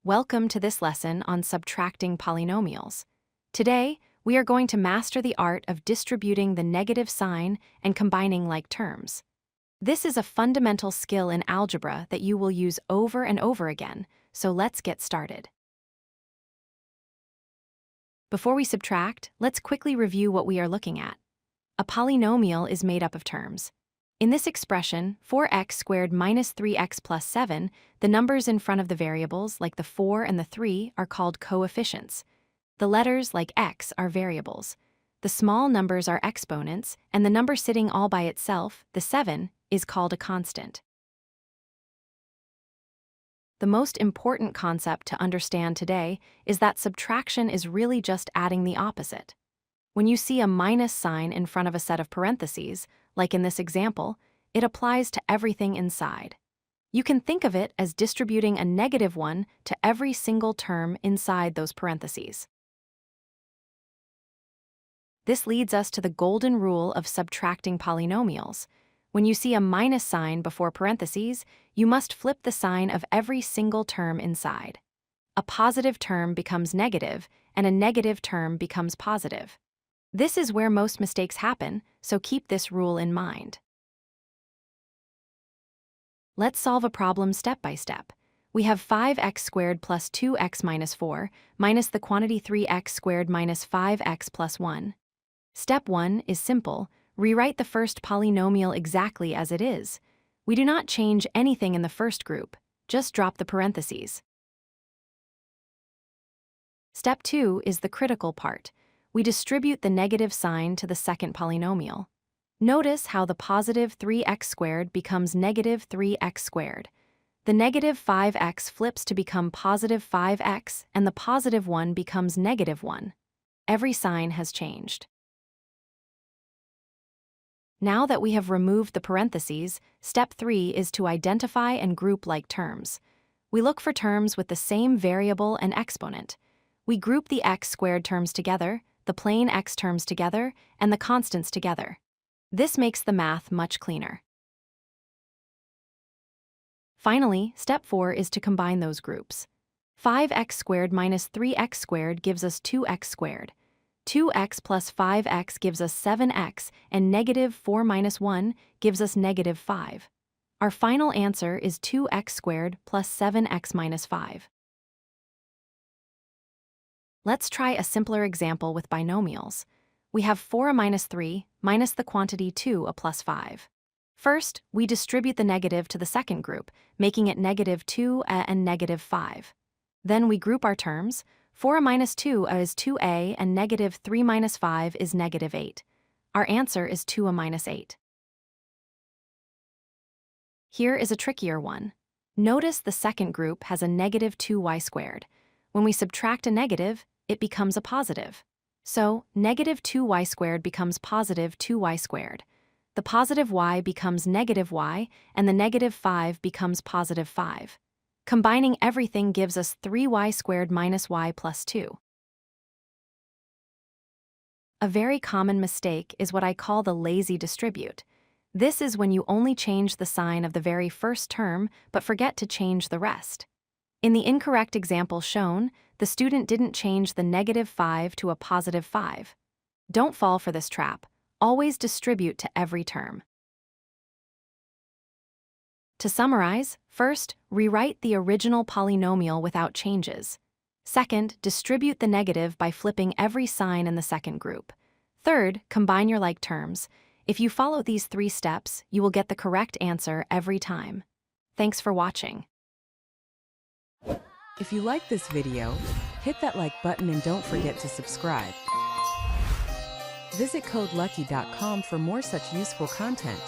Welcome to this lesson on subtracting polynomials. Today, we are going to master the art of distributing the negative sign and combining like terms. This is a fundamental skill in algebra that you will use over and over again, so let's get started. Before we subtract, let's quickly review what we are looking at. A polynomial is made up of terms. In this expression, 4x squared minus 3x plus 7, the numbers in front of the variables, like the 4 and the 3, are called coefficients. The letters, like x, are variables. The small numbers are exponents, and the number sitting all by itself, the 7, is called a constant. The most important concept to understand today is that subtraction is really just adding the opposite. When you see a minus sign in front of a set of parentheses, like in this example, it applies to everything inside. You can think of it as distributing a negative one to every single term inside those parentheses. This leads us to the golden rule of subtracting polynomials. When you see a minus sign before parentheses, you must flip the sign of every single term inside. A positive term becomes negative, and a negative term becomes positive. This is where most mistakes happen, so keep this rule in mind. Let's solve a problem step by step. We have 5x squared plus 2x minus 4 minus the quantity 3x squared minus 5x plus 1. Step 1 is simple. Rewrite the first polynomial exactly as it is. We do not change anything in the first group, just drop the parentheses. Step 2 is the critical part. We distribute the negative sign to the second polynomial. Notice how the positive 3x squared becomes negative 3x squared. The negative 5x flips to become positive 5x, and the positive 1 becomes negative 1. Every sign has changed. Now that we have removed the parentheses, step 3 is to identify and group like terms. We look for terms with the same variable and exponent. We group the x squared terms together, the plain x terms together, and the constants together. This makes the math much cleaner. Finally, step 4 is to combine those groups. 5x squared minus 3x squared gives us 2x squared. 2x plus 5x gives us 7x, and negative 4 minus 1 gives us negative 5. Our final answer is 2x squared plus 7x minus 5. Let's try a simpler example with binomials. We have 4a minus 3 minus the quantity 2a plus 5. First, we distribute the negative to the second group, making it negative 2a and negative 5. Then we group our terms. 4a minus 2a is 2a, and negative 3 minus 5 is negative 8. Our answer is 2a minus 8. Here is a trickier one. Notice the second group has a negative 2y squared. When we subtract a negative, it becomes a positive. So, negative 2y squared becomes positive 2y squared. The positive y becomes negative y, and the negative 5 becomes positive 5. Combining everything gives us 3y squared minus y plus 2. A very common mistake is what I call the lazy distribute. This is when you only change the sign of the very first term but forget to change the rest. In the incorrect example shown, the student didn't change the negative 5 to a positive 5. Don't fall for this trap. Always distribute to every term. To summarize, first, rewrite the original polynomial without changes. Second, distribute the negative by flipping every sign in the second group. Third, combine your like terms. If you follow these 3 steps, you will get the correct answer every time. Thanks for watching. If you like this video, hit that like button and don't forget to subscribe. Visit codelucky.com for more such useful content.